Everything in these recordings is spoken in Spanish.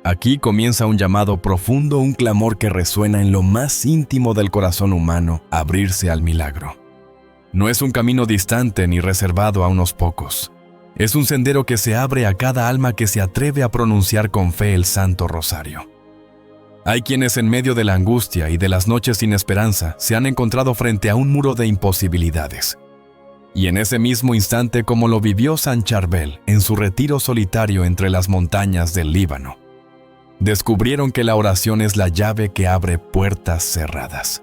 Aquí comienza un llamado profundo, un clamor que resuena en lo más íntimo del corazón humano, abrirse al milagro. No es un camino distante ni reservado a unos pocos. Es un sendero que se abre a cada alma que se atreve a pronunciar con fe el Santo Rosario. Hay quienes en medio de la angustia y de las noches sin esperanza se han encontrado frente a un muro de imposibilidades. Y en ese mismo instante, como lo vivió San Charbel en su retiro solitario entre las montañas del Líbano, descubrieron que la oración es la llave que abre puertas cerradas.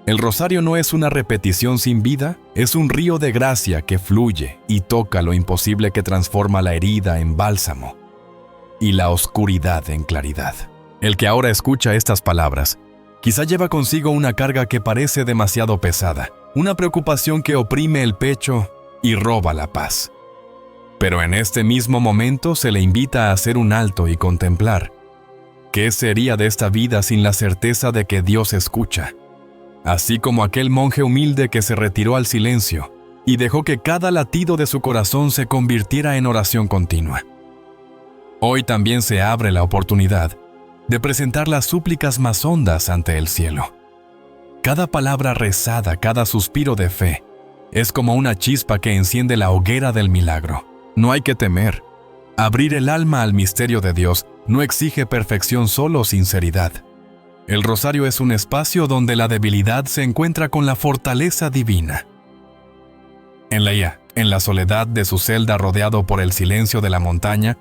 El rosario no es una repetición sin vida, es un río de gracia que fluye y toca lo imposible, que transforma la herida en bálsamo y la oscuridad en claridad. El que ahora escucha estas palabras, quizá lleva consigo una carga que parece demasiado pesada, una preocupación que oprime el pecho y roba la paz. Pero en este mismo momento se le invita a hacer un alto y contemplar. ¿Qué sería de esta vida sin la certeza de que Dios escucha? Así como aquel monje humilde que se retiró al silencio y dejó que cada latido de su corazón se convirtiera en oración continua. Hoy también se abre la oportunidad de presentar las súplicas más hondas ante el cielo. Cada palabra rezada, cada suspiro de fe, es como una chispa que enciende la hoguera del milagro. No hay que temer. Abrir el alma al misterio de Dios no exige perfección, solo sinceridad. El rosario es un espacio donde la debilidad se encuentra con la fortaleza divina. En la soledad de su celda, rodeado por el silencio de la montaña,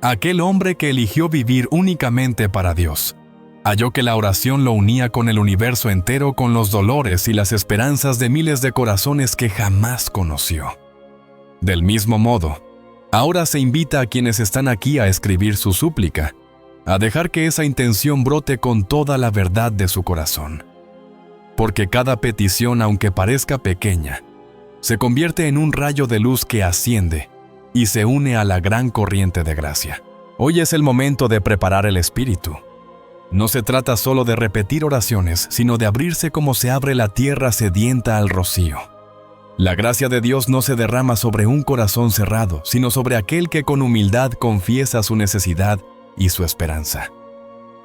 aquel hombre que eligió vivir únicamente para Dios, halló que la oración lo unía con el universo entero, con los dolores y las esperanzas de miles de corazones que jamás conoció. Del mismo modo, ahora se invita a quienes están aquí a escribir su súplica, a dejar que esa intención brote con toda la verdad de su corazón. Porque cada petición, aunque parezca pequeña, se convierte en un rayo de luz que asciende y se une a la gran corriente de gracia. Hoy es el momento de preparar el espíritu. No se trata solo de repetir oraciones, sino de abrirse como se abre la tierra sedienta al rocío. La gracia de Dios no se derrama sobre un corazón cerrado, sino sobre aquel que con humildad confiesa su necesidad y su esperanza.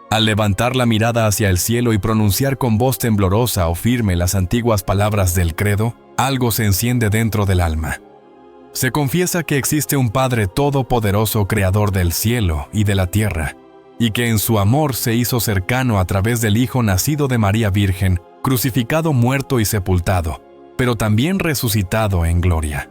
Al levantar la mirada hacia el cielo y pronunciar con voz temblorosa o firme las antiguas palabras del credo, algo se enciende dentro del alma. Se confiesa que existe un Padre todopoderoso, creador del cielo y de la tierra, y que en su amor se hizo cercano a través del Hijo nacido de María Virgen, crucificado, muerto y sepultado, pero también resucitado en gloria.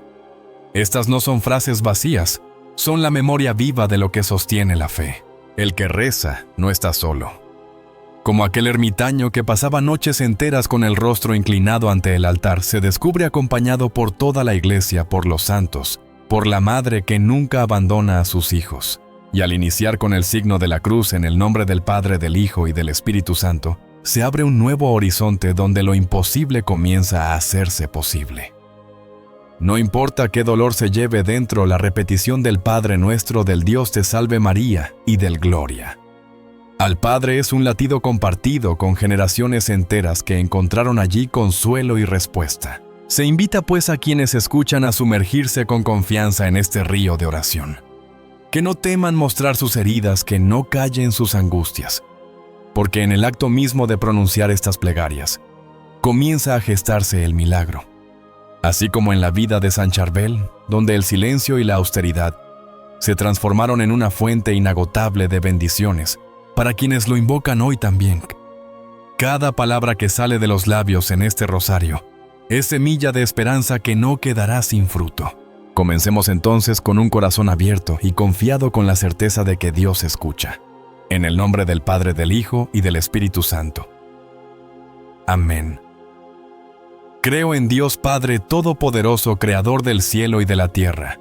Estas no son frases vacías, son la memoria viva de lo que sostiene la fe. El que reza no está solo. Como aquel ermitaño que pasaba noches enteras con el rostro inclinado ante el altar, se descubre acompañado por toda la iglesia, por los santos, por la madre que nunca abandona a sus hijos. Y al iniciar con el signo de la cruz en el nombre del Padre, del Hijo y del Espíritu Santo, se abre un nuevo horizonte donde lo imposible comienza a hacerse posible. No importa qué dolor se lleve dentro, la repetición del Padre Nuestro, del Dios te salve María y del Gloria al Padre es un latido compartido con generaciones enteras que encontraron allí consuelo y respuesta. Se invita pues a quienes escuchan a sumergirse con confianza en este río de oración. Que no teman mostrar sus heridas, que no callen sus angustias, porque en el acto mismo de pronunciar estas plegarias, comienza a gestarse el milagro. Así como en la vida de San Charbel, donde el silencio y la austeridad se transformaron en una fuente inagotable de bendiciones para quienes lo invocan hoy también. Cada palabra que sale de los labios en este rosario es semilla de esperanza que no quedará sin fruto. Comencemos entonces con un corazón abierto y confiado, con la certeza de que Dios escucha. En el nombre del Padre, del Hijo y del Espíritu Santo. Amén. Creo en Dios Padre Todopoderoso, Creador del cielo y de la tierra.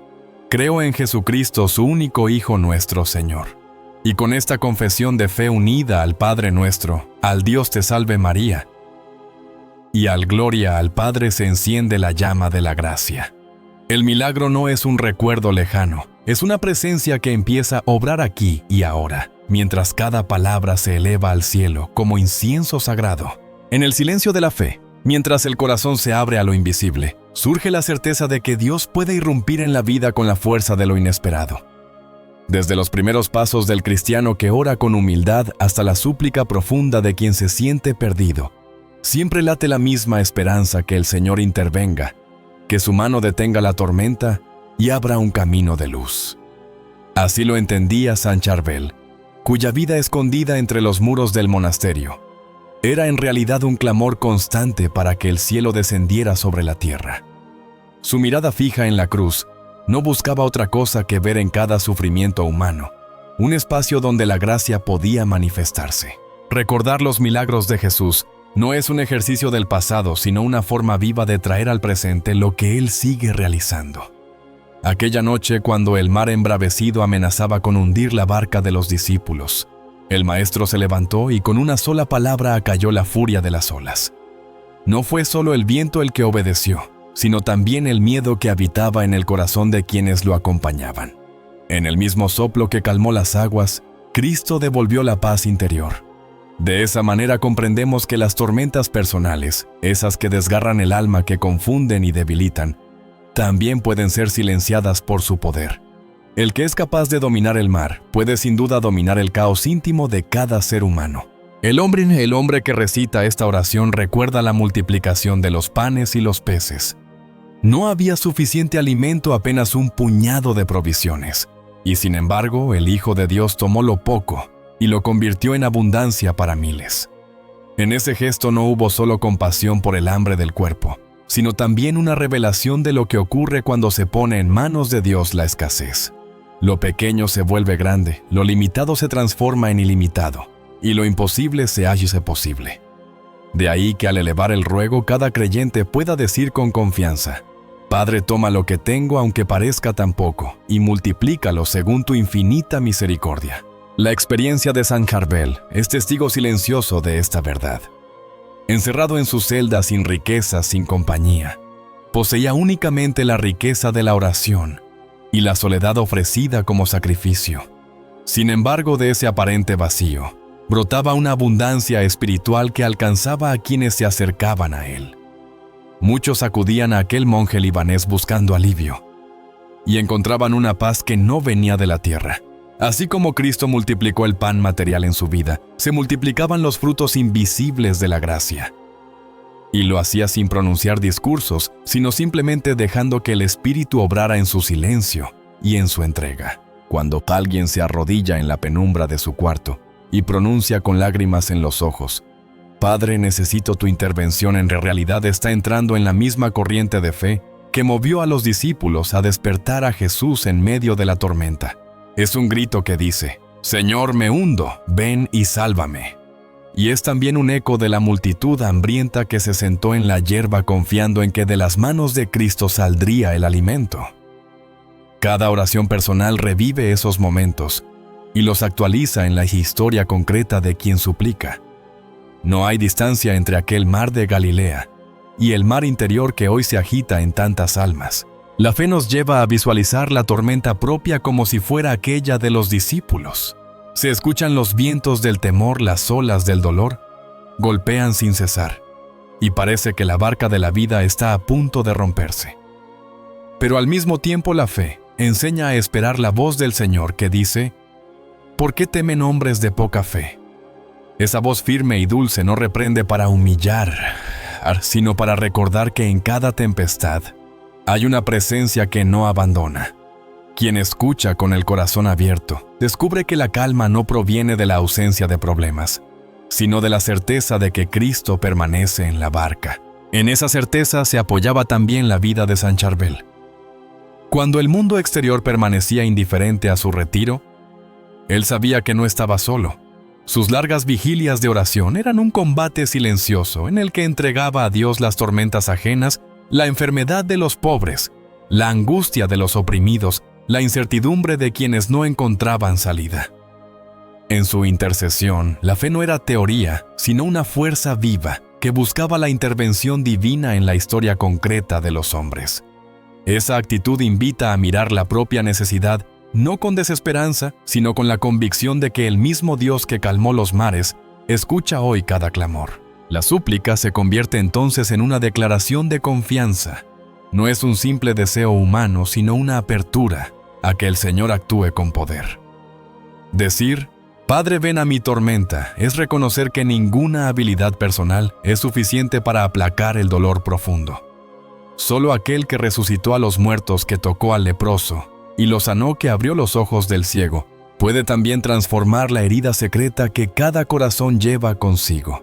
Creo en Jesucristo, su único Hijo, nuestro Señor. Y con esta confesión de fe unida al Padre Nuestro, al Dios te salve María, y al Gloria al Padre, se enciende la llama de la gracia. El milagro no es un recuerdo lejano, es una presencia que empieza a obrar aquí y ahora, mientras cada palabra se eleva al cielo como incienso sagrado. En el silencio de la fe, mientras el corazón se abre a lo invisible, surge la certeza de que Dios puede irrumpir en la vida con la fuerza de lo inesperado. Desde los primeros pasos del cristiano que ora con humildad hasta la súplica profunda de quien se siente perdido, siempre late la misma esperanza que el Señor intervenga, que su mano detenga la tormenta y abra un camino de luz. Así lo entendía San Charbel, cuya vida escondida entre los muros del monasterio era en realidad un clamor constante para que el cielo descendiera sobre la tierra. Su mirada fija en la cruz no buscaba otra cosa que ver en cada sufrimiento humano un espacio donde la gracia podía manifestarse. Recordar los milagros de Jesús no es un ejercicio del pasado, sino una forma viva de traer al presente lo que Él sigue realizando. Aquella noche, cuando el mar embravecido amenazaba con hundir la barca de los discípulos, el Maestro se levantó y con una sola palabra acalló la furia de las olas. No fue solo el viento el que obedeció, sino también el miedo que habitaba en el corazón de quienes lo acompañaban. En el mismo soplo que calmó las aguas, Cristo devolvió la paz interior. De esa manera comprendemos que las tormentas personales, esas que desgarran el alma, que confunden y debilitan, también pueden ser silenciadas por su poder. El que es capaz de dominar el mar puede sin duda dominar el caos íntimo de cada ser humano. El hombre que recita esta oración recuerda la multiplicación de los panes y los peces. No había suficiente alimento, apenas un puñado de provisiones. Y sin embargo, el Hijo de Dios tomó lo poco y lo convirtió en abundancia para miles. En ese gesto no hubo solo compasión por el hambre del cuerpo, sino también una revelación de lo que ocurre cuando se pone en manos de Dios la escasez. Lo pequeño se vuelve grande, lo limitado se transforma en ilimitado, y lo imposible se hace posible. De ahí que al elevar el ruego, cada creyente pueda decir con confianza: Padre, toma lo que tengo, aunque parezca tan poco, y multiplícalo según tu infinita misericordia. La experiencia de San Charbel es testigo silencioso de esta verdad. Encerrado en su celda, sin riqueza, sin compañía, poseía únicamente la riqueza de la oración y la soledad ofrecida como sacrificio. Sin embargo, de ese aparente vacío, brotaba una abundancia espiritual que alcanzaba a quienes se acercaban a él. Muchos acudían a aquel monje libanés buscando alivio, y encontraban una paz que no venía de la tierra. Así como Cristo multiplicó el pan material en su vida, se multiplicaban los frutos invisibles de la gracia. Y lo hacía sin pronunciar discursos, sino simplemente dejando que el Espíritu obrara en su silencio y en su entrega. Cuando alguien se arrodilla en la penumbra de su cuarto y pronuncia con lágrimas en los ojos: Padre, necesito tu intervención, en realidad está entrando en la misma corriente de fe que movió a los discípulos a despertar a Jesús en medio de la tormenta. Es un grito que dice: Señor, me hundo, ven y sálvame. Y es también un eco de la multitud hambrienta que se sentó en la hierba confiando en que de las manos de Cristo saldría el alimento. Cada oración personal revive esos momentos y los actualiza en la historia concreta de quien suplica. No hay distancia entre aquel mar de Galilea y el mar interior que hoy se agita en tantas almas. La fe nos lleva a visualizar la tormenta propia como si fuera aquella de los discípulos. Se escuchan los vientos del temor, las olas del dolor golpean sin cesar, y parece que la barca de la vida está a punto de romperse. Pero al mismo tiempo la fe enseña a esperar la voz del Señor que dice: ¿Por qué temen hombres de poca fe? Esa voz firme y dulce no reprende para humillar, sino para recordar que en cada tempestad hay una presencia que no abandona. Quien escucha con el corazón abierto descubre que la calma no proviene de la ausencia de problemas, sino de la certeza de que Cristo permanece en la barca. En esa certeza se apoyaba también la vida de San Charbel. Cuando el mundo exterior permanecía indiferente a su retiro, él sabía que no estaba solo. Sus largas vigilias de oración eran un combate silencioso en el que entregaba a Dios las tormentas ajenas, la enfermedad de los pobres, la angustia de los oprimidos, la incertidumbre de quienes no encontraban salida. En su intercesión, la fe no era teoría, sino una fuerza viva que buscaba la intervención divina en la historia concreta de los hombres. Esa actitud invita a mirar la propia necesidad, no con desesperanza, sino con la convicción de que el mismo Dios que calmó los mares escucha hoy cada clamor. La súplica se convierte entonces en una declaración de confianza. No es un simple deseo humano, sino una apertura a que el Señor actúe con poder. Decir, Padre, ven a mi tormenta, es reconocer que ninguna habilidad personal es suficiente para aplacar el dolor profundo. Solo aquel que resucitó a los muertos, que tocó al leproso y lo sanó, que abrió los ojos del ciego, puede también transformar la herida secreta que cada corazón lleva consigo.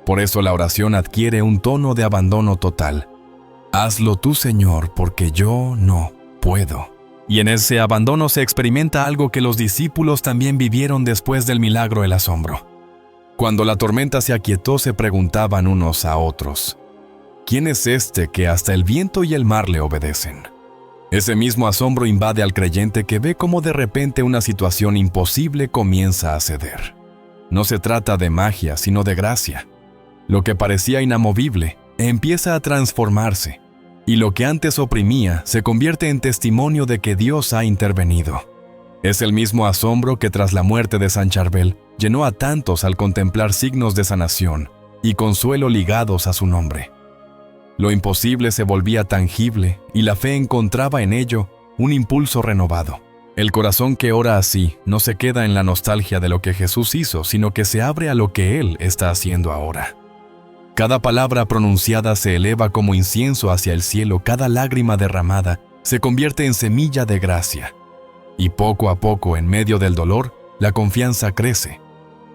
Por eso la oración adquiere un tono de abandono total. Hazlo tú, Señor, porque yo no puedo. Y en ese abandono se experimenta algo que los discípulos también vivieron después del milagro, el asombro. Cuando la tormenta se aquietó, se preguntaban unos a otros, ¿quién es este que hasta el viento y el mar le obedecen? Ese mismo asombro invade al creyente, que ve cómo de repente una situación imposible comienza a ceder. No se trata de magia, sino de gracia. Lo que parecía inamovible empieza a transformarse, y lo que antes oprimía se convierte en testimonio de que Dios ha intervenido. Es el mismo asombro que tras la muerte de San Charbel llenó a tantos al contemplar signos de sanación y consuelo ligados a su nombre. Lo imposible se volvía tangible y la fe encontraba en ello un impulso renovado. El corazón que ora así no se queda en la nostalgia de lo que Jesús hizo, sino que se abre a lo que Él está haciendo ahora. Cada palabra pronunciada se eleva como incienso hacia el cielo, cada lágrima derramada se convierte en semilla de gracia. Y poco a poco, en medio del dolor, la confianza crece.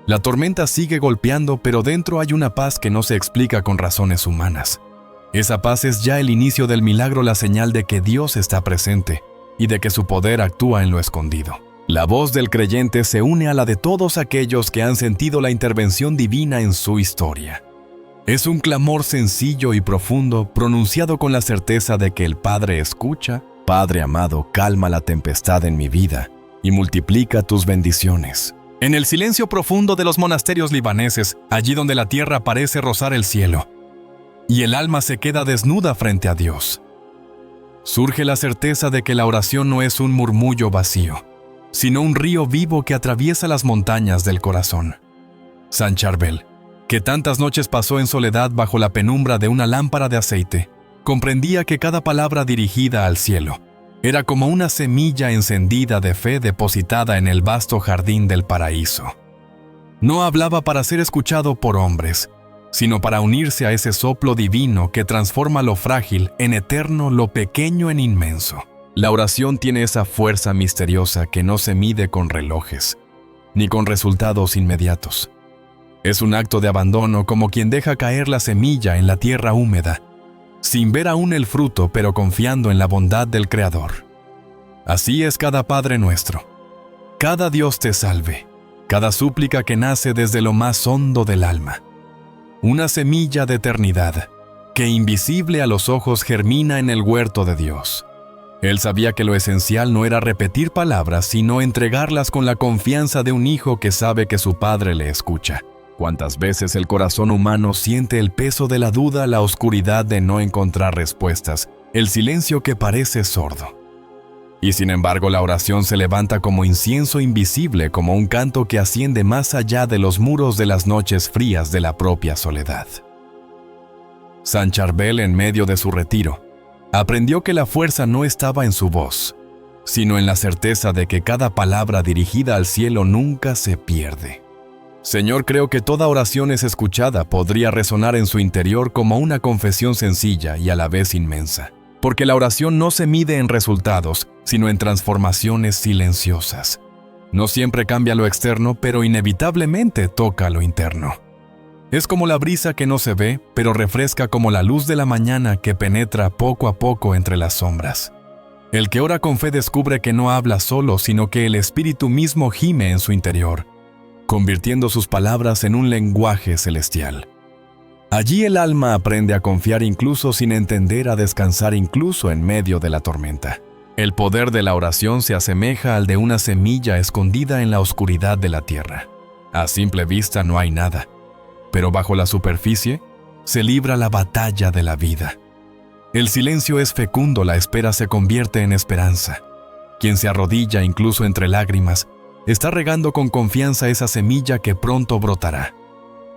La tormenta sigue golpeando, pero dentro hay una paz que no se explica con razones humanas. Esa paz es ya el inicio del milagro, la señal de que Dios está presente y de que su poder actúa en lo escondido. La voz del creyente se une a la de todos aquellos que han sentido la intervención divina en su historia. Es un clamor sencillo y profundo, pronunciado con la certeza de que el Padre escucha. Padre amado, calma la tempestad en mi vida y multiplica tus bendiciones. En el silencio profundo de los monasterios libaneses, allí donde la tierra parece rozar el cielo, y el alma se queda desnuda frente a Dios, surge la certeza de que la oración no es un murmullo vacío, sino un río vivo que atraviesa las montañas del corazón. San Charbel, que tantas noches pasó en soledad bajo la penumbra de una lámpara de aceite, comprendía que cada palabra dirigida al cielo era como una semilla encendida de fe depositada en el vasto jardín del paraíso. No hablaba para ser escuchado por hombres, sino para unirse a ese soplo divino que transforma lo frágil en eterno, lo pequeño en inmenso. La oración tiene esa fuerza misteriosa que no se mide con relojes, ni con resultados inmediatos. Es un acto de abandono, como quien deja caer la semilla en la tierra húmeda, sin ver aún el fruto, pero confiando en la bondad del Creador. Así es cada Padre nuestro. Cada Dios te salve, cada súplica que nace desde lo más hondo del alma. Una semilla de eternidad, que invisible a los ojos germina en el huerto de Dios. Él sabía que lo esencial no era repetir palabras, sino entregarlas con la confianza de un hijo que sabe que su padre le escucha. ¿Cuántas veces el corazón humano siente el peso de la duda, la oscuridad de no encontrar respuestas, el silencio que parece sordo? Y sin embargo, la oración se levanta como incienso invisible, como un canto que asciende más allá de los muros de las noches frías de la propia soledad. San Charbel, en medio de su retiro, aprendió que la fuerza no estaba en su voz, sino en la certeza de que cada palabra dirigida al cielo nunca se pierde. Señor, creo que toda oración es escuchada, podría resonar en su interior como una confesión sencilla y a la vez inmensa, porque la oración no se mide en resultados, sino en transformaciones silenciosas. No siempre cambia lo externo, pero inevitablemente toca lo interno. Es como la brisa que no se ve, pero refresca como la luz de la mañana que penetra poco a poco entre las sombras. El que ora con fe descubre que no habla solo, sino que el Espíritu mismo gime en su interior, convirtiendo sus palabras en un lenguaje celestial. Allí el alma aprende a confiar incluso sin entender, a descansar incluso en medio de la tormenta. El poder de la oración se asemeja al de una semilla escondida en la oscuridad de la tierra. A simple vista no hay nada, pero bajo la superficie se libra la batalla de la vida. El silencio es fecundo, la espera se convierte en esperanza. Quien se arrodilla incluso entre lágrimas está regando con confianza esa semilla que pronto brotará.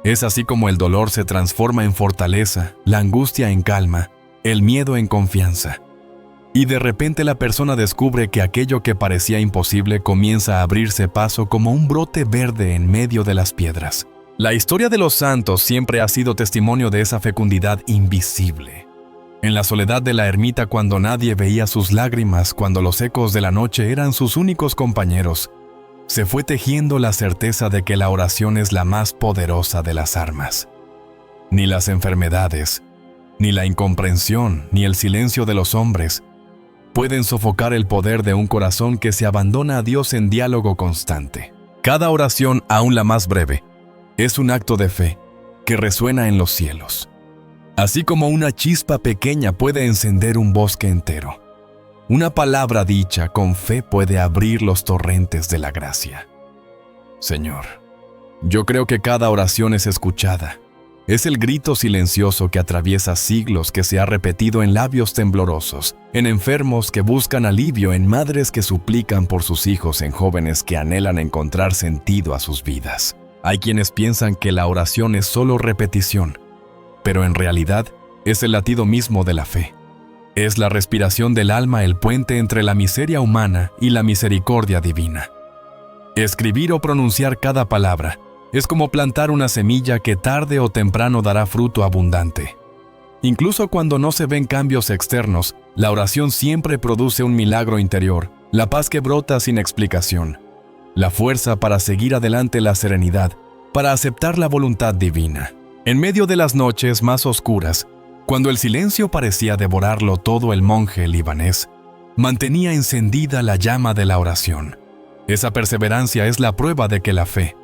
Es así como el dolor se transforma en fortaleza, la angustia en calma, el miedo en confianza. Y de repente la persona descubre que aquello que parecía imposible comienza a abrirse paso como un brote verde en medio de las piedras. La historia de los santos siempre ha sido testimonio de esa fecundidad invisible. En la soledad de la ermita, cuando nadie veía sus lágrimas, cuando los ecos de la noche eran sus únicos compañeros, se fue tejiendo la certeza de que la oración es la más poderosa de las armas. Ni las enfermedades, ni la incomprensión, ni el silencio de los hombres pueden sofocar el poder de un corazón que se abandona a Dios en diálogo constante. Cada oración, aun la más breve, es un acto de fe que resuena en los cielos. Así como una chispa pequeña puede encender un bosque entero, una palabra dicha con fe puede abrir los torrentes de la gracia. Señor, yo creo que cada oración es escuchada. Es el grito silencioso que atraviesa siglos, que se ha repetido en labios temblorosos, en enfermos que buscan alivio, en madres que suplican por sus hijos, en jóvenes que anhelan encontrar sentido a sus vidas. Hay quienes piensan que la oración es solo repetición, pero en realidad es el latido mismo de la fe. Es la respiración del alma, el puente entre la miseria humana y la misericordia divina. Escribir o pronunciar cada palabra es como plantar una semilla que tarde o temprano dará fruto abundante. Incluso cuando no se ven cambios externos, la oración siempre produce un milagro interior, la paz que brota sin explicación, la fuerza para seguir adelante, la serenidad, para aceptar la voluntad divina. En medio de las noches más oscuras, cuando el silencio parecía devorarlo todo, el monje libanés mantenía encendida la llama de la oración. Esa perseverancia es la prueba de que la fe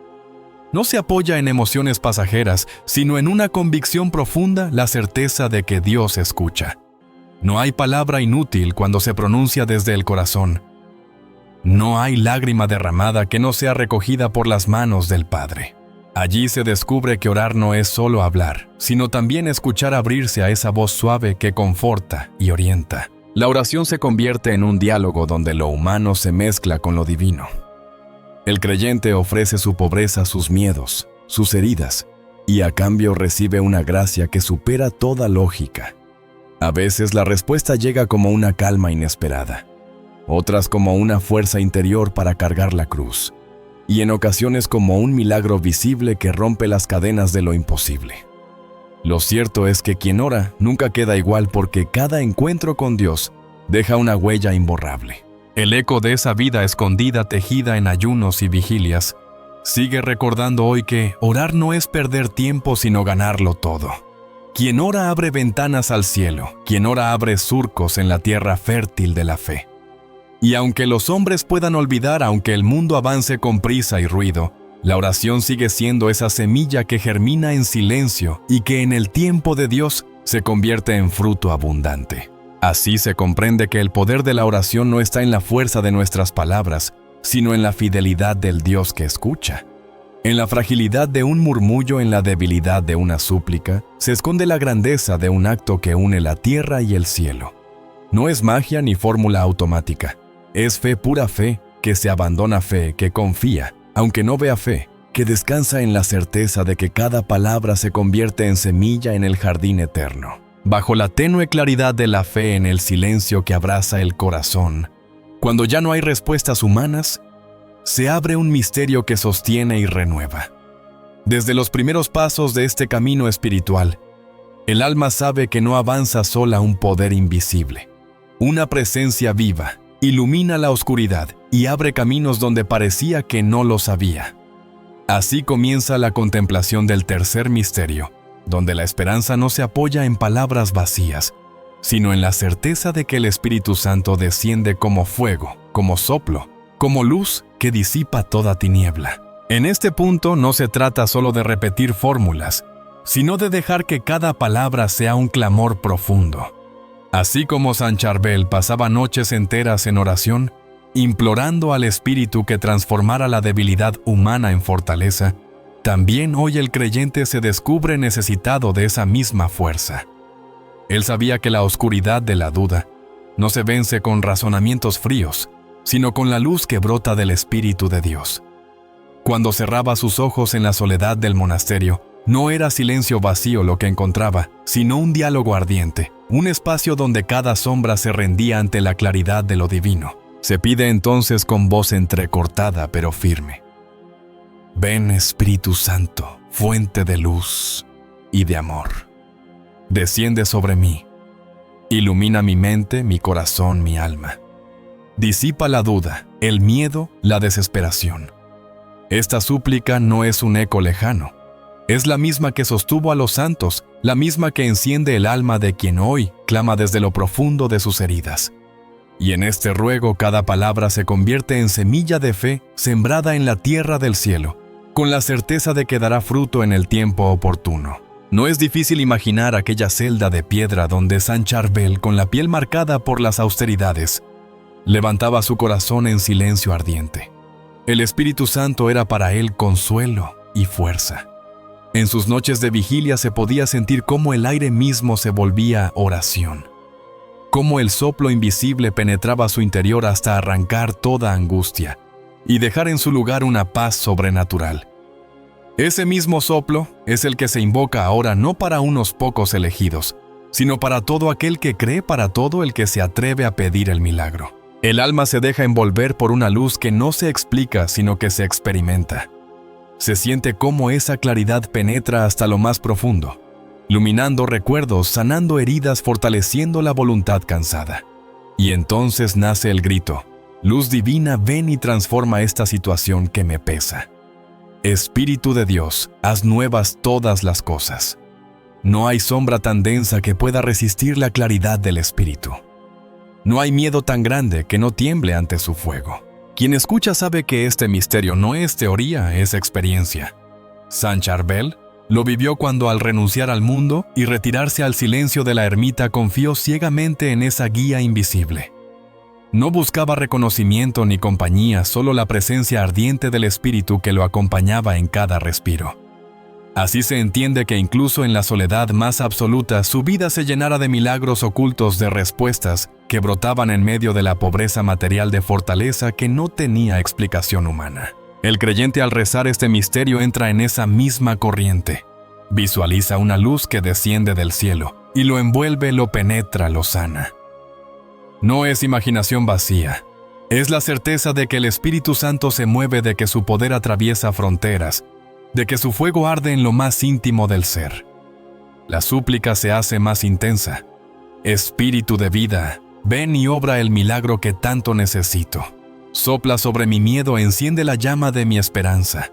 no se apoya en emociones pasajeras, sino en una convicción profunda, la certeza de que Dios escucha. No hay palabra inútil cuando se pronuncia desde el corazón. No hay lágrima derramada que no sea recogida por las manos del Padre. Allí se descubre que orar no es solo hablar, sino también escuchar abrirse a esa voz suave que conforta y orienta. La oración se convierte en un diálogo donde lo humano se mezcla con lo divino. El creyente ofrece su pobreza, sus miedos, sus heridas, y a cambio recibe una gracia que supera toda lógica. A veces la respuesta llega como una calma inesperada, otras como una fuerza interior para cargar la cruz, y en ocasiones como un milagro visible que rompe las cadenas de lo imposible. Lo cierto es que quien ora nunca queda igual, porque cada encuentro con Dios deja una huella imborrable. El eco de esa vida escondida, tejida en ayunos y vigilias, sigue recordando hoy que orar no es perder tiempo, sino ganarlo todo. Quien ora abre ventanas al cielo, quien ora abre surcos en la tierra fértil de la fe. Y aunque los hombres puedan olvidar, aunque el mundo avance con prisa y ruido, la oración sigue siendo esa semilla que germina en silencio y que en el tiempo de Dios se convierte en fruto abundante. Así se comprende que el poder de la oración no está en la fuerza de nuestras palabras, sino en la fidelidad del Dios que escucha. En la fragilidad de un murmullo, en la debilidad de una súplica, se esconde la grandeza de un acto que une la tierra y el cielo. No es magia ni fórmula automática. Es fe, pura fe, que se abandona, fe, que confía, aunque no vea, fe, que descansa en la certeza de que cada palabra se convierte en semilla en el jardín eterno. Bajo la tenue claridad de la fe, en el silencio que abraza el corazón, cuando ya no hay respuestas humanas, se abre un misterio que sostiene y renueva. Desde los primeros pasos de este camino espiritual, el alma sabe que no avanza sola. Un poder invisible, una presencia viva, ilumina la oscuridad y abre caminos donde parecía que no los había. Así comienza la contemplación del tercer misterio, donde la esperanza no se apoya en palabras vacías, sino en la certeza de que el Espíritu Santo desciende como fuego, como soplo, como luz que disipa toda tiniebla. En este punto no se trata solo de repetir fórmulas, sino de dejar que cada palabra sea un clamor profundo. Así como San Charbel pasaba noches enteras en oración, implorando al Espíritu que transformara la debilidad humana en fortaleza, también hoy el creyente se descubre necesitado de esa misma fuerza. Él sabía que la oscuridad de la duda no se vence con razonamientos fríos, sino con la luz que brota del Espíritu de Dios. Cuando cerraba sus ojos en la soledad del monasterio, no era silencio vacío lo que encontraba, sino un diálogo ardiente, un espacio donde cada sombra se rendía ante la claridad de lo divino. Se pide entonces con voz entrecortada pero firme: ven, Espíritu Santo, fuente de luz y de amor. Desciende sobre mí, ilumina mi mente, mi corazón, mi alma. Disipa la duda, el miedo, la desesperación. Esta súplica no es un eco lejano. Es la misma que sostuvo a los santos, la misma que enciende el alma de quien hoy clama desde lo profundo de sus heridas. Y en este ruego cada palabra se convierte en semilla de fe sembrada en la tierra del cielo, con la certeza de que dará fruto en el tiempo oportuno. No es difícil imaginar aquella celda de piedra donde Saint Charbel, con la piel marcada por las austeridades, levantaba su corazón en silencio ardiente. El Espíritu Santo era para él consuelo y fuerza. En sus noches de vigilia se podía sentir cómo el aire mismo se volvía oración, cómo el soplo invisible penetraba su interior hasta arrancar toda angustia y dejar en su lugar una paz sobrenatural. Ese mismo soplo es el que se invoca ahora no para unos pocos elegidos, sino para todo aquel que cree, para todo el que se atreve a pedir el milagro. El alma se deja envolver por una luz que no se explica, sino que se experimenta. Se siente cómo esa claridad penetra hasta lo más profundo, iluminando recuerdos, sanando heridas, fortaleciendo la voluntad cansada. Y entonces nace el grito: luz divina, ven y transforma esta situación que me pesa. Espíritu de Dios, haz nuevas todas las cosas. No hay sombra tan densa que pueda resistir la claridad del Espíritu. No hay miedo tan grande que no tiemble ante su fuego. Quien escucha sabe que este misterio no es teoría, es experiencia. Saint Charbel lo vivió cuando, al renunciar al mundo y retirarse al silencio de la ermita, confió ciegamente en esa guía invisible. No buscaba reconocimiento ni compañía, solo la presencia ardiente del Espíritu que lo acompañaba en cada respiro. Así se entiende que incluso en la soledad más absoluta, su vida se llenara de milagros ocultos, de respuestas que brotaban en medio de la pobreza material, de fortaleza que no tenía explicación humana. El creyente, al rezar este misterio, entra en esa misma corriente. Visualiza una luz que desciende del cielo y lo envuelve, lo penetra, lo sana. No es imaginación vacía. Es la certeza de que el Espíritu Santo se mueve, de que su poder atraviesa fronteras, de que su fuego arde en lo más íntimo del ser. La súplica se hace más intensa. Espíritu de vida, ven y obra el milagro que tanto necesito. Sopla sobre mi miedo, enciende la llama de mi esperanza.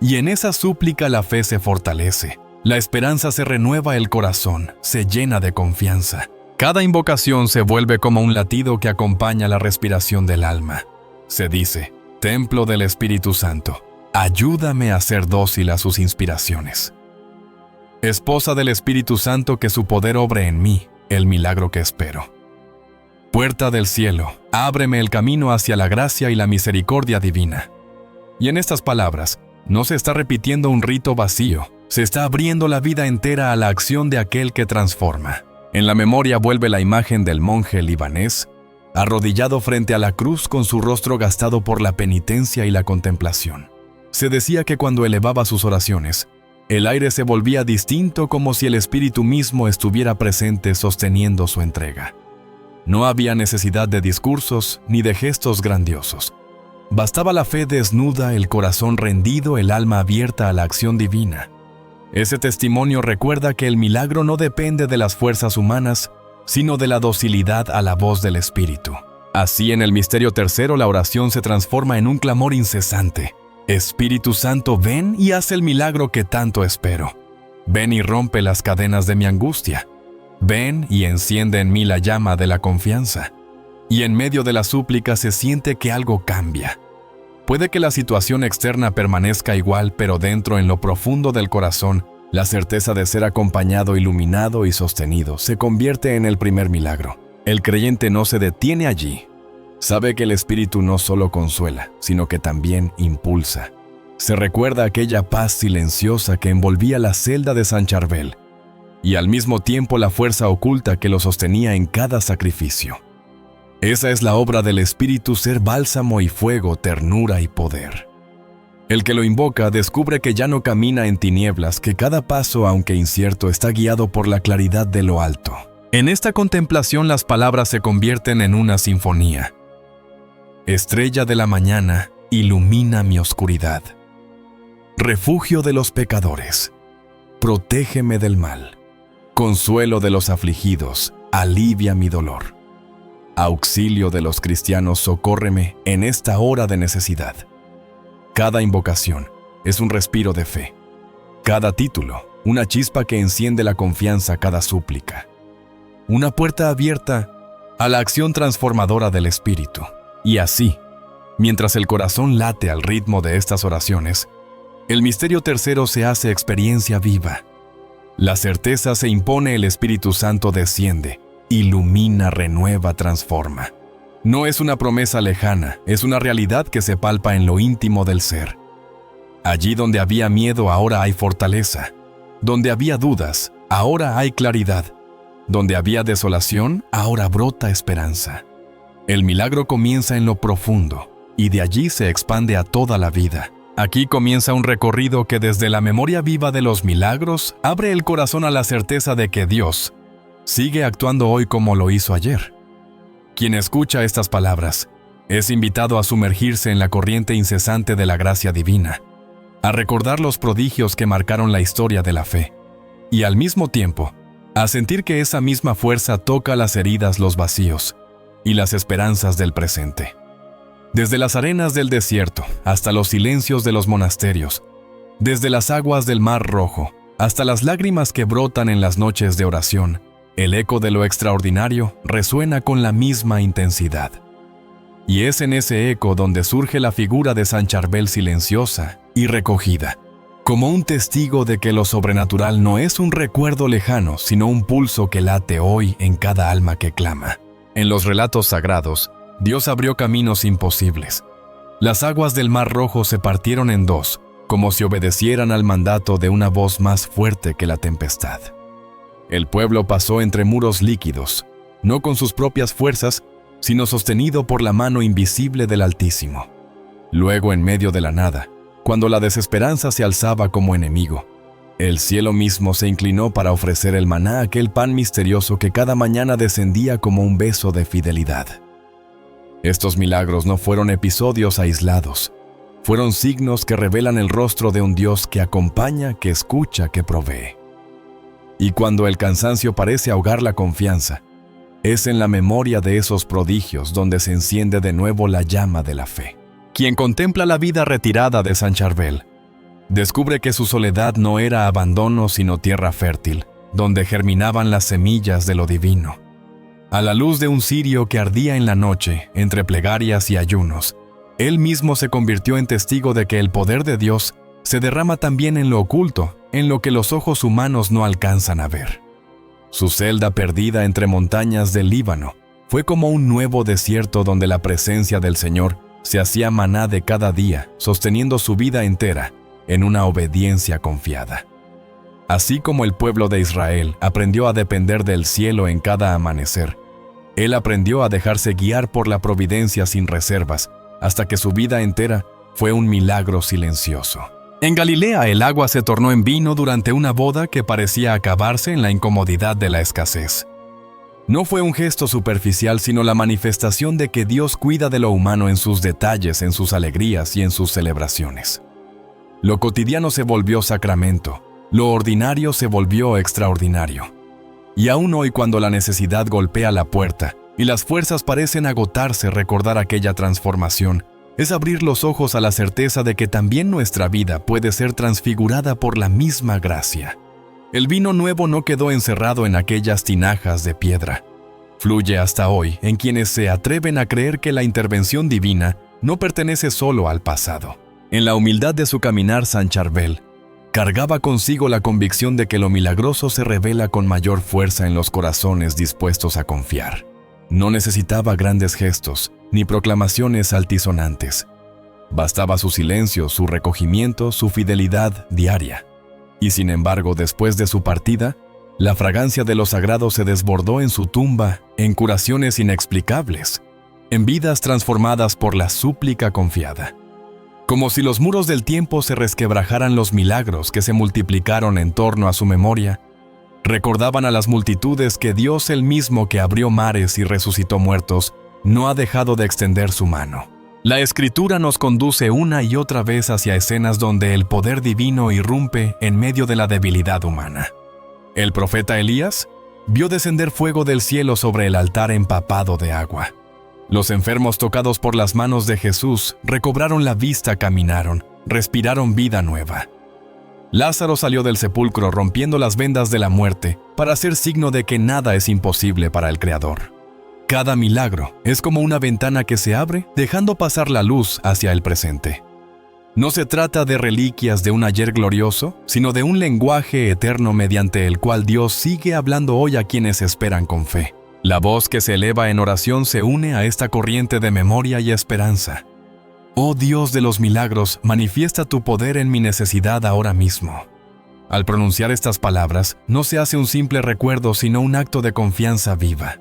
Y en esa súplica la fe se fortalece. La esperanza se renueva, el corazón se llena de confianza. Cada invocación se vuelve como un latido que acompaña la respiración del alma. Se dice: Templo del Espíritu Santo, ayúdame a ser dócil a sus inspiraciones. Esposa del Espíritu Santo, que su poder obre en mí el milagro que espero. Puerta del cielo, ábreme el camino hacia la gracia y la misericordia divina. Y en estas palabras, no se está repitiendo un rito vacío, se está abriendo la vida entera a la acción de aquel que transforma. En la memoria vuelve la imagen del monje libanés, arrodillado frente a la cruz con su rostro gastado por la penitencia y la contemplación. Se decía que cuando elevaba sus oraciones, el aire se volvía distinto, como si el Espíritu mismo estuviera presente sosteniendo su entrega. No había necesidad de discursos ni de gestos grandiosos. Bastaba la fe desnuda, el corazón rendido, el alma abierta a la acción divina. Ese testimonio recuerda que el milagro no depende de las fuerzas humanas, sino de la docilidad a la voz del Espíritu. Así, en el misterio tercero, la oración se transforma en un clamor incesante. Espíritu Santo, ven y haz el milagro que tanto espero. Ven y rompe las cadenas de mi angustia. Ven y enciende en mí la llama de la confianza. Y en medio de la súplica se siente que algo cambia. Puede que la situación externa permanezca igual, pero dentro, en lo profundo del corazón, la certeza de ser acompañado, iluminado y sostenido se convierte en el primer milagro. El creyente no se detiene allí. Sabe que el Espíritu no solo consuela, sino que también impulsa. Se recuerda aquella paz silenciosa que envolvía la celda de Saint Charbel, y al mismo tiempo la fuerza oculta que lo sostenía en cada sacrificio. Esa es la obra del Espíritu, ser bálsamo y fuego, ternura y poder. El que lo invoca descubre que ya no camina en tinieblas, que cada paso, aunque incierto, está guiado por la claridad de lo alto. En esta contemplación las palabras se convierten en una sinfonía. Estrella de la mañana, ilumina mi oscuridad. Refugio de los pecadores, protégeme del mal. Consuelo de los afligidos, alivia mi dolor. Auxilio de los cristianos, socórreme en esta hora de necesidad. Cada invocación es un respiro de fe. Cada título, una chispa que enciende la confianza a cada súplica. Una puerta abierta a la acción transformadora del Espíritu. Y así, mientras el corazón late al ritmo de estas oraciones, el misterio tercero se hace experiencia viva. La certeza se impone, el Espíritu Santo desciende, ilumina, renueva, transforma. No es una promesa lejana, es una realidad que se palpa en lo íntimo del ser. Allí donde había miedo, ahora hay fortaleza. Donde había dudas, ahora hay claridad. Donde había desolación, ahora brota esperanza. El milagro comienza en lo profundo, y de allí se expande a toda la vida. Aquí comienza un recorrido que desde la memoria viva de los milagros abre el corazón a la certeza de que Dios sigue actuando hoy como lo hizo ayer. Quien escucha estas palabras es invitado a sumergirse en la corriente incesante de la gracia divina, a recordar los prodigios que marcaron la historia de la fe, y al mismo tiempo, a sentir que esa misma fuerza toca las heridas, los vacíos y las esperanzas del presente. Desde las arenas del desierto hasta los silencios de los monasterios, desde las aguas del Mar Rojo hasta las lágrimas que brotan en las noches de oración, el eco de lo extraordinario resuena con la misma intensidad. Y es en ese eco donde surge la figura de San Charbel silenciosa y recogida, como un testigo de que lo sobrenatural no es un recuerdo lejano, sino un pulso que late hoy en cada alma que clama. En los relatos sagrados, Dios abrió caminos imposibles. Las aguas del Mar Rojo se partieron en dos, como si obedecieran al mandato de una voz más fuerte que la tempestad. El pueblo pasó entre muros líquidos, no con sus propias fuerzas, sino sostenido por la mano invisible del Altísimo. Luego, en medio de la nada, cuando la desesperanza se alzaba como enemigo, el cielo mismo se inclinó para ofrecer el maná, aquel pan misterioso que cada mañana descendía como un beso de fidelidad. Estos milagros no fueron episodios aislados, fueron signos que revelan el rostro de un Dios que acompaña, que escucha, que provee. Y cuando el cansancio parece ahogar la confianza, es en la memoria de esos prodigios donde se enciende de nuevo la llama de la fe. Quien contempla la vida retirada de San Charbel, descubre que su soledad no era abandono sino tierra fértil, donde germinaban las semillas de lo divino. A la luz de un cirio que ardía en la noche, entre plegarias y ayunos, él mismo se convirtió en testigo de que el poder de Dios se derrama también en lo oculto, en lo que los ojos humanos no alcanzan a ver. Su celda perdida entre montañas del Líbano fue como un nuevo desierto donde la presencia del Señor se hacía maná de cada día, sosteniendo su vida entera en una obediencia confiada. Así como el pueblo de Israel aprendió a depender del cielo en cada amanecer, él aprendió a dejarse guiar por la providencia sin reservas, hasta que su vida entera fue un milagro silencioso. En Galilea el agua se tornó en vino durante una boda que parecía acabarse en la incomodidad de la escasez. No fue un gesto superficial, sino la manifestación de que Dios cuida de lo humano en sus detalles, en sus alegrías y en sus celebraciones. Lo cotidiano se volvió sacramento, lo ordinario se volvió extraordinario. Y aún hoy, cuando la necesidad golpea la puerta y las fuerzas parecen agotarse, recordar aquella transformación es abrir los ojos a la certeza de que también nuestra vida puede ser transfigurada por la misma gracia. El vino nuevo no quedó encerrado en aquellas tinajas de piedra. Fluye hasta hoy en quienes se atreven a creer que la intervención divina no pertenece solo al pasado. En la humildad de su caminar, San Charbel cargaba consigo la convicción de que lo milagroso se revela con mayor fuerza en los corazones dispuestos a confiar. No necesitaba grandes gestos, ni proclamaciones altisonantes. Bastaba su silencio, su recogimiento, su fidelidad diaria. Y sin embargo, después de su partida, la fragancia de lo sagrado se desbordó en su tumba en curaciones inexplicables, en vidas transformadas por la súplica confiada. Como si los muros del tiempo se resquebrajaran, los milagros que se multiplicaron en torno a su memoria Recordaban a las multitudes que Dios, el mismo que abrió mares y resucitó muertos, no ha dejado de extender su mano. La Escritura nos conduce una y otra vez hacia escenas donde el poder divino irrumpe en medio de la debilidad humana. El profeta Elías vio descender fuego del cielo sobre el altar empapado de agua. Los enfermos tocados por las manos de Jesús recobraron la vista, caminaron, respiraron vida nueva. Lázaro salió del sepulcro rompiendo las vendas de la muerte para ser signo de que nada es imposible para el Creador. Cada milagro es como una ventana que se abre dejando pasar la luz hacia el presente. No se trata de reliquias de un ayer glorioso, sino de un lenguaje eterno mediante el cual Dios sigue hablando hoy a quienes esperan con fe. La voz que se eleva en oración se une a esta corriente de memoria y esperanza. Oh Dios de los milagros, manifiesta tu poder en mi necesidad ahora mismo. Al pronunciar estas palabras, no se hace un simple recuerdo, sino un acto de confianza viva.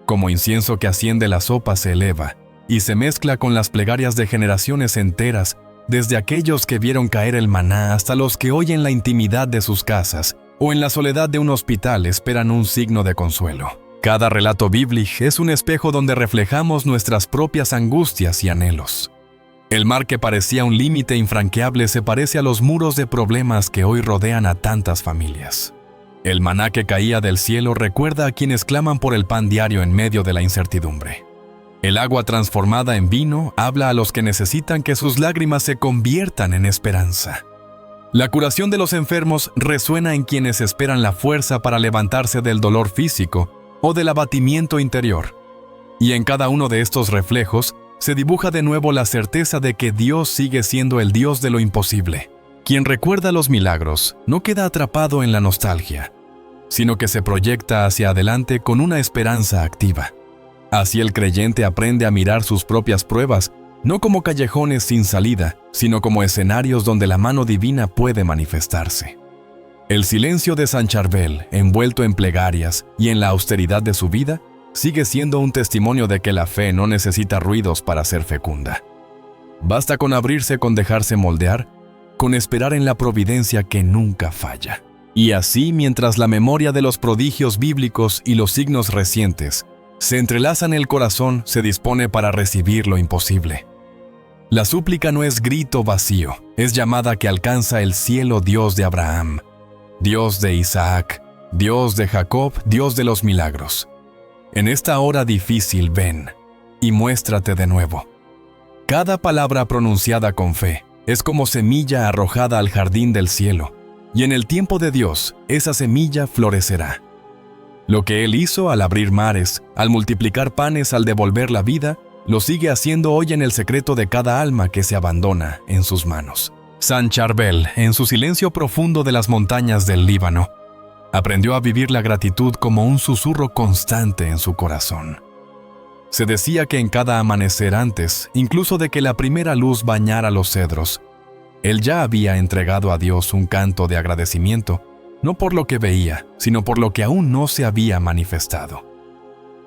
Como incienso que asciende, la sopa se eleva y se mezcla con las plegarias de generaciones enteras, desde aquellos que vieron caer el maná hasta los que hoy en la intimidad de sus casas o en la soledad de un hospital esperan un signo de consuelo. Cada relato bíblico es un espejo donde reflejamos nuestras propias angustias y anhelos. El mar que parecía un límite infranqueable se parece a los muros de problemas que hoy rodean a tantas familias. El maná que caía del cielo recuerda a quienes claman por el pan diario en medio de la incertidumbre. El agua transformada en vino habla a los que necesitan que sus lágrimas se conviertan en esperanza. La curación de los enfermos resuena en quienes esperan la fuerza para levantarse del dolor físico o del abatimiento interior. Y en cada uno de estos reflejos se dibuja de nuevo la certeza de que Dios sigue siendo el Dios de lo imposible. Quien recuerda los milagros no queda atrapado en la nostalgia, sino que se proyecta hacia adelante con una esperanza activa. Así el creyente aprende a mirar sus propias pruebas, no como callejones sin salida, sino como escenarios donde la mano divina puede manifestarse. El silencio de San Charbel, envuelto en plegarias y en la austeridad de su vida, sigue siendo un testimonio de que la fe no necesita ruidos para ser fecunda. Basta con abrirse, con dejarse moldear, con esperar en la providencia que nunca falla. Y así, mientras la memoria de los prodigios bíblicos y los signos recientes se entrelazan en el corazón, se dispone para recibir lo imposible. La súplica no es grito vacío, es llamada que alcanza el cielo, Dios de Abraham, Dios de Isaac, Dios de Jacob, Dios de los milagros. En esta hora difícil ven y muéstrate de nuevo. Cada palabra pronunciada con fe es como semilla arrojada al jardín del cielo, y en el tiempo de Dios esa semilla florecerá. Lo que Él hizo al abrir mares, al multiplicar panes, al devolver la vida, lo sigue haciendo hoy en el secreto de cada alma que se abandona en sus manos. San Charbel, en su silencio profundo de las montañas del Líbano, aprendió a vivir la gratitud como un susurro constante en su corazón. Se decía que en cada amanecer antes, incluso de que la primera luz bañara los cedros, él ya había entregado a Dios un canto de agradecimiento, no por lo que veía, sino por lo que aún no se había manifestado.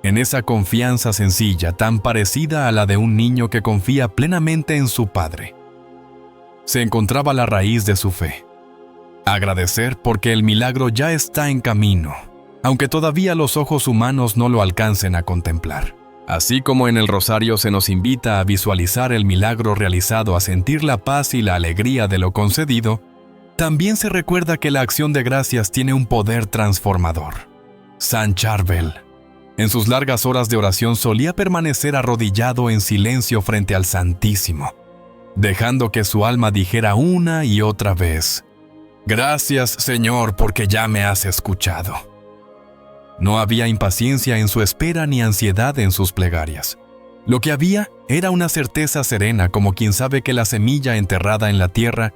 En esa confianza sencilla, tan parecida a la de un niño que confía plenamente en su padre, se encontraba la raíz de su fe. Agradecer porque el milagro ya está en camino, aunque todavía los ojos humanos no lo alcancen a contemplar. Así como en el rosario se nos invita a visualizar el milagro realizado, a sentir la paz y la alegría de lo concedido, también se recuerda que la acción de gracias tiene un poder transformador. San Charbel, en sus largas horas de oración, solía permanecer arrodillado en silencio frente al Santísimo, dejando que su alma dijera una y otra vez: «Gracias, Señor, porque ya me has escuchado». No había impaciencia en su espera ni ansiedad en sus plegarias. Lo que había era una certeza serena, como quien sabe que la semilla enterrada en la tierra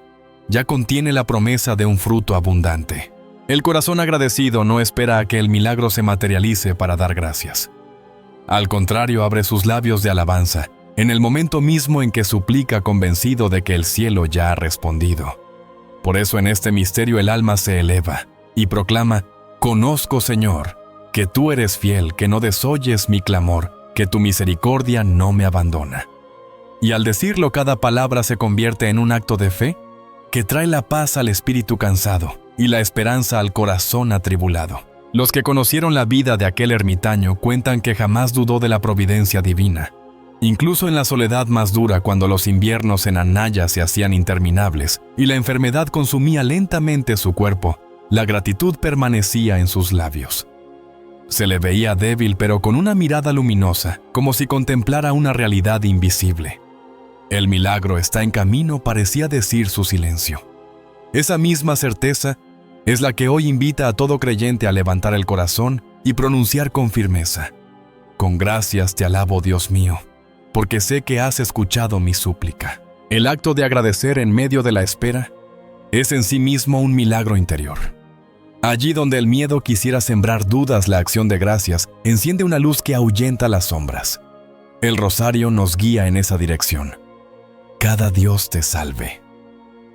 ya contiene la promesa de un fruto abundante. El corazón agradecido no espera a que el milagro se materialice para dar gracias. Al contrario, abre sus labios de alabanza en el momento mismo en que suplica, convencido de que el cielo ya ha respondido. Por eso en este misterio el alma se eleva y proclama: «Conozco, Señor, que tú eres fiel, que no desoyes mi clamor, que tu misericordia no me abandona». Y al decirlo, cada palabra se convierte en un acto de fe que trae la paz al espíritu cansado y la esperanza al corazón atribulado. Los que conocieron la vida de aquel ermitaño cuentan que jamás dudó de la providencia divina. Incluso en la soledad más dura, cuando los inviernos en Anaya se hacían interminables y la enfermedad consumía lentamente su cuerpo, la gratitud permanecía en sus labios. Se le veía débil, pero con una mirada luminosa, como si contemplara una realidad invisible. El milagro está en camino, parecía decir su silencio. Esa misma certeza es la que hoy invita a todo creyente a levantar el corazón y pronunciar con firmeza: con gracias te alabo, Dios mío, porque sé que has escuchado mi súplica. El acto de agradecer en medio de la espera es en sí mismo un milagro interior. Allí donde el miedo quisiera sembrar dudas, la acción de gracias enciende una luz que ahuyenta las sombras. El rosario nos guía en esa dirección. Cada Dios te salve.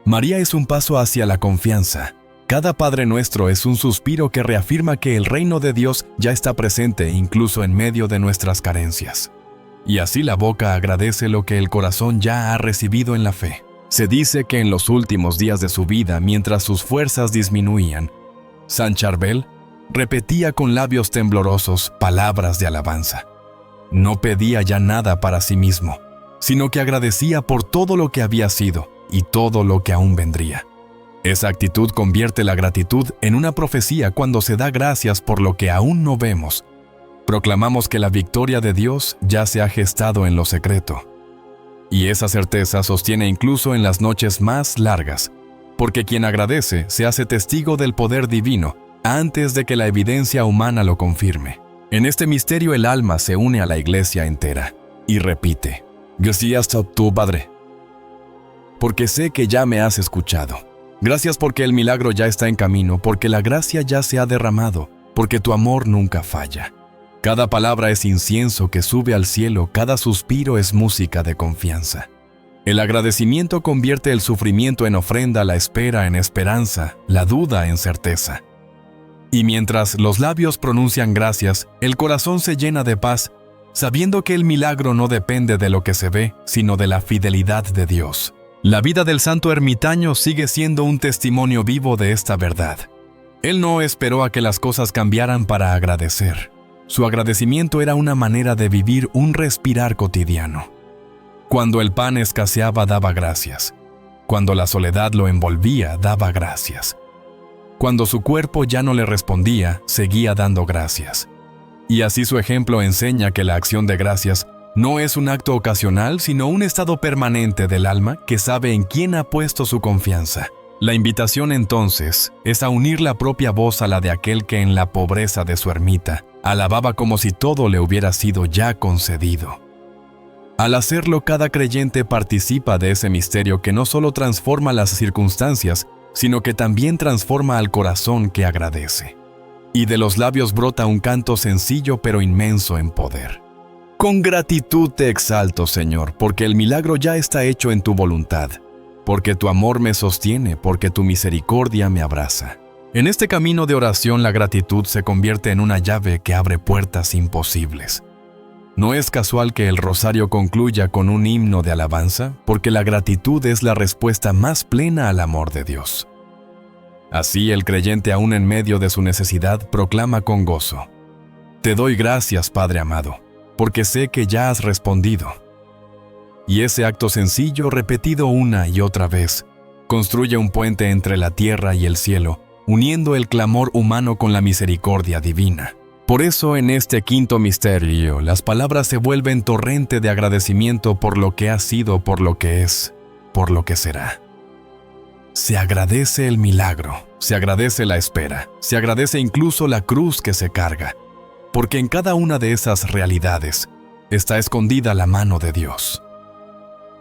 María es un paso hacia la confianza. Cada Padre Nuestro es un suspiro que reafirma que el reino de Dios ya está presente incluso en medio de nuestras carencias. Y así la boca agradece lo que el corazón ya ha recibido en la fe. Se dice que en los últimos días de su vida, mientras sus fuerzas disminuían, San Charbel repetía con labios temblorosos palabras de alabanza. No pedía ya nada para sí mismo, sino que agradecía por todo lo que había sido y todo lo que aún vendría. Esa actitud convierte la gratitud en una profecía cuando se da gracias por lo que aún no vemos. Proclamamos que la victoria de Dios ya se ha gestado en lo secreto. Y esa certeza sostiene incluso en las noches más largas, porque quien agradece se hace testigo del poder divino antes de que la evidencia humana lo confirme. En este misterio el alma se une a la iglesia entera y repite: gracias a tu Padre, porque sé que ya me has escuchado. Gracias porque el milagro ya está en camino, porque la gracia ya se ha derramado, porque tu amor nunca falla. Cada palabra es incienso que sube al cielo, cada suspiro es música de confianza. El agradecimiento convierte el sufrimiento en ofrenda, la espera en esperanza, la duda en certeza. Y mientras los labios pronuncian gracias, el corazón se llena de paz, sabiendo que el milagro no depende de lo que se ve, sino de la fidelidad de Dios. La vida del santo ermitaño sigue siendo un testimonio vivo de esta verdad. Él no esperó a que las cosas cambiaran para agradecer. Su agradecimiento era una manera de vivir un respirar cotidiano. Cuando el pan escaseaba, daba gracias. Cuando la soledad lo envolvía, daba gracias. Cuando su cuerpo ya no le respondía, seguía dando gracias. Y así su ejemplo enseña que la acción de gracias no es un acto ocasional, sino un estado permanente del alma que sabe en quién ha puesto su confianza. La invitación entonces es a unir la propia voz a la de aquel que en la pobreza de su ermita alababa como si todo le hubiera sido ya concedido. Al hacerlo, cada creyente participa de ese misterio que no solo transforma las circunstancias, sino que también transforma al corazón que agradece. Y de los labios brota un canto sencillo pero inmenso en poder. Con gratitud te exalto, Señor, porque el milagro ya está hecho en tu voluntad, porque tu amor me sostiene, porque tu misericordia me abraza. En este camino de oración, la gratitud se convierte en una llave que abre puertas imposibles. No es casual que el rosario concluya con un himno de alabanza, porque la gratitud es la respuesta más plena al amor de Dios. Así el creyente, aún en medio de su necesidad, proclama con gozo: te doy gracias, Padre amado, porque sé que ya has respondido. Y ese acto sencillo, repetido una y otra vez, construye un puente entre la tierra y el cielo, uniendo el clamor humano con la misericordia divina. Por eso, en este quinto misterio, las palabras se vuelven torrente de agradecimiento por lo que ha sido, por lo que es, por lo que será. Se agradece el milagro, se agradece la espera, se agradece incluso la cruz que se carga, porque en cada una de esas realidades está escondida la mano de Dios.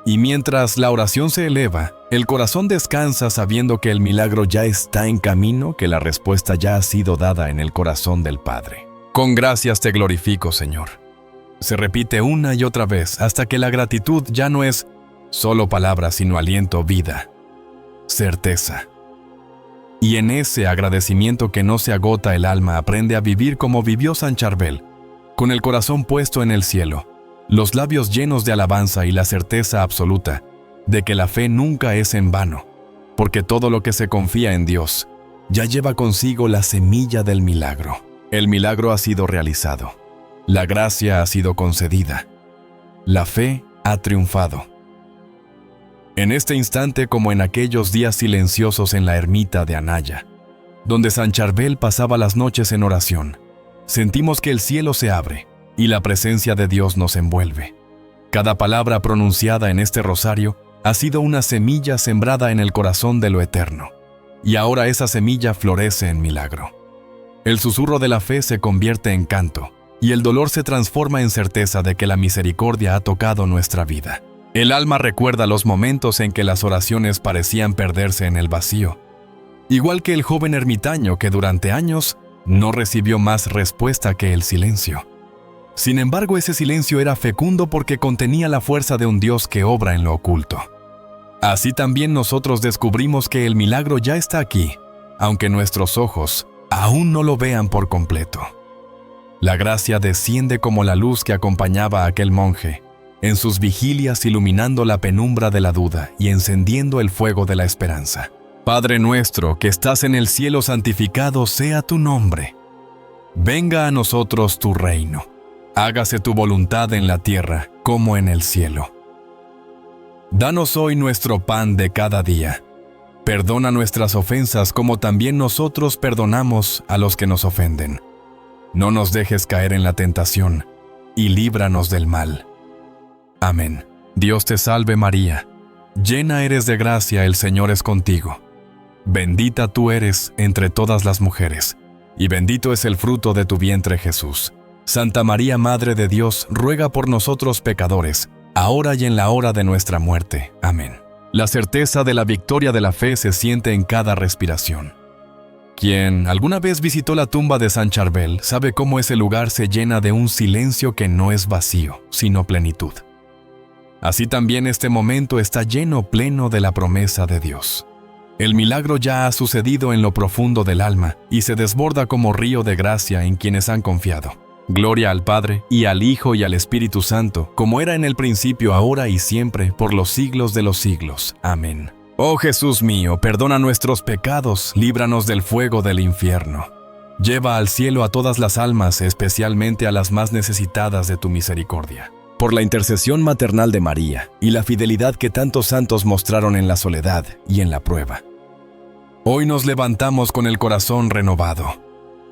Y mientras la oración se eleva, el corazón descansa sabiendo que el milagro ya está en camino, que la respuesta ya ha sido dada en el corazón del Padre. Con gracias te glorifico, Señor. Se repite una y otra vez hasta que la gratitud ya no es solo palabras, sino aliento, vida, certeza. Y en ese agradecimiento que no se agota, el alma aprende a vivir como vivió San Charbel, con el corazón puesto en el cielo, los labios llenos de alabanza y la certeza absoluta de que la fe nunca es en vano, porque todo lo que se confía en Dios ya lleva consigo la semilla del milagro. El milagro ha sido realizado. La gracia ha sido concedida. La fe ha triunfado. En este instante, como en aquellos días silenciosos en la ermita de Anaya, donde San Charbel pasaba las noches en oración, sentimos que el cielo se abre y la presencia de Dios nos envuelve. Cada palabra pronunciada en este rosario ha sido una semilla sembrada en el corazón de lo eterno, y ahora esa semilla florece en milagro. El susurro de la fe se convierte en canto, y el dolor se transforma en certeza de que la misericordia ha tocado nuestra vida. El alma recuerda los momentos en que las oraciones parecían perderse en el vacío, igual que el joven ermitaño que durante años no recibió más respuesta que el silencio. Sin embargo, ese silencio era fecundo porque contenía la fuerza de un Dios que obra en lo oculto. Así también nosotros descubrimos que el milagro ya está aquí, aunque nuestros ojos aún no lo vean por completo. La gracia desciende como la luz que acompañaba a aquel monje, en sus vigilias iluminando la penumbra de la duda y encendiendo el fuego de la esperanza. Padre nuestro que estás en el cielo, santificado sea tu nombre. Venga a nosotros tu reino. Hágase tu voluntad en la tierra como en el cielo. Danos hoy nuestro pan de cada día. Perdona nuestras ofensas como también nosotros perdonamos a los que nos ofenden. No nos dejes caer en la tentación y líbranos del mal. Amén. Dios te salve María, llena eres de gracia, el Señor es contigo. Bendita tú eres entre todas las mujeres, y bendito es el fruto de tu vientre Jesús. Santa María, Madre de Dios, ruega por nosotros pecadores, ahora y en la hora de nuestra muerte. Amén. La certeza de la victoria de la fe se siente en cada respiración. Quien alguna vez visitó la tumba de San Charbel sabe cómo ese lugar se llena de un silencio que no es vacío, sino plenitud. Así también este momento está pleno de la promesa de Dios. El milagro ya ha sucedido en lo profundo del alma y se desborda como río de gracia en quienes han confiado. Gloria al Padre, y al Hijo, y al Espíritu Santo, como era en el principio, ahora y siempre, por los siglos de los siglos. Amén. Oh Jesús mío, perdona nuestros pecados, líbranos del fuego del infierno. Lleva al cielo a todas las almas, especialmente a las más necesitadas de tu misericordia. Por la intercesión maternal de María y la fidelidad que tantos santos mostraron en la soledad y en la prueba, hoy nos levantamos con el corazón renovado.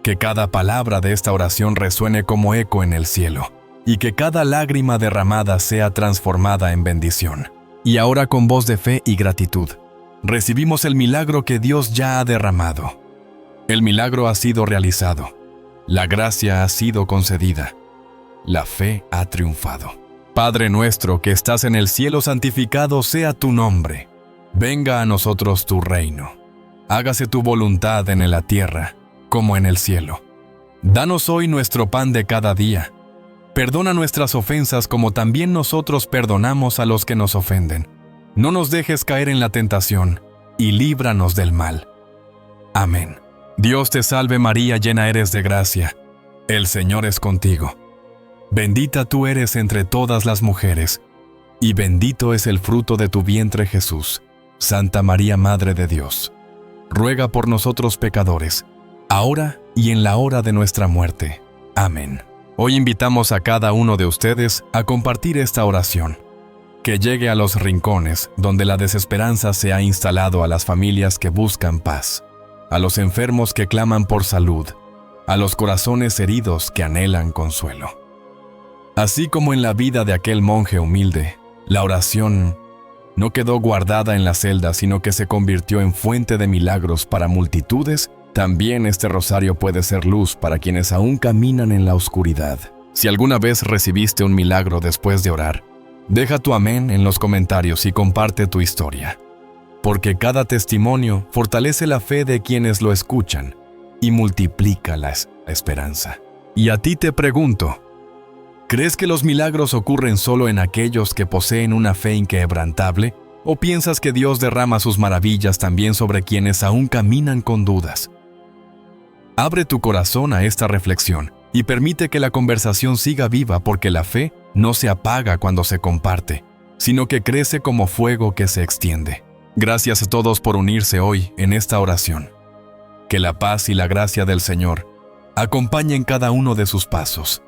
Que cada palabra de esta oración resuene como eco en el cielo, y que cada lágrima derramada sea transformada en bendición. Y ahora, con voz de fe y gratitud, recibimos el milagro que Dios ya ha derramado. El milagro ha sido realizado, la gracia ha sido concedida, la fe ha triunfado. Padre nuestro que estás en el cielo, santificado sea tu nombre. Venga a nosotros tu reino. Hágase tu voluntad en la tierra como en el cielo. Danos hoy nuestro pan de cada día. Perdona nuestras ofensas como también nosotros perdonamos a los que nos ofenden. No nos dejes caer en la tentación y líbranos del mal. Amén. Dios te salve María, llena eres de gracia. El Señor es contigo. Bendita tú eres entre todas las mujeres, y bendito es el fruto de tu vientre Jesús. Santa María, Madre de Dios, ruega por nosotros pecadores, ahora y en la hora de nuestra muerte. Amén. Hoy invitamos a cada uno de ustedes a compartir esta oración, que llegue a los rincones donde la desesperanza se ha instalado, a las familias que buscan paz, a los enfermos que claman por salud, a los corazones heridos que anhelan consuelo. Así como en la vida de aquel monje humilde, la oración no quedó guardada en la celda, sino que se convirtió en fuente de milagros para multitudes. También este rosario puede ser luz para quienes aún caminan en la oscuridad. Si alguna vez recibiste un milagro después de orar, deja tu amén en los comentarios y comparte tu historia, porque cada testimonio fortalece la fe de quienes lo escuchan y multiplica la esperanza. Y a ti te pregunto, ¿crees que los milagros ocurren solo en aquellos que poseen una fe inquebrantable? ¿O piensas que Dios derrama sus maravillas también sobre quienes aún caminan con dudas? Abre tu corazón a esta reflexión y permite que la conversación siga viva, porque la fe no se apaga cuando se comparte, sino que crece como fuego que se extiende. Gracias a todos por unirse hoy en esta oración. Que Que la paz y la gracia del Señor acompañen cada uno de sus pasos.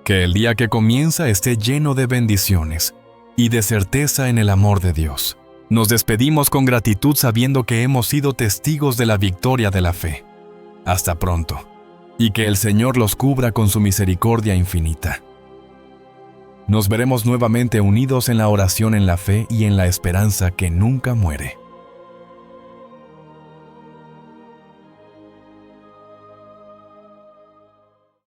Que el día que comienza esté lleno de bendiciones y de certeza en el amor de Dios. Nos despedimos con gratitud sabiendo que hemos sido testigos de la victoria de la fe. Hasta pronto, y que el Señor los cubra con su misericordia infinita. Nos veremos nuevamente unidos en la oración en la fe y en la esperanza que nunca muere.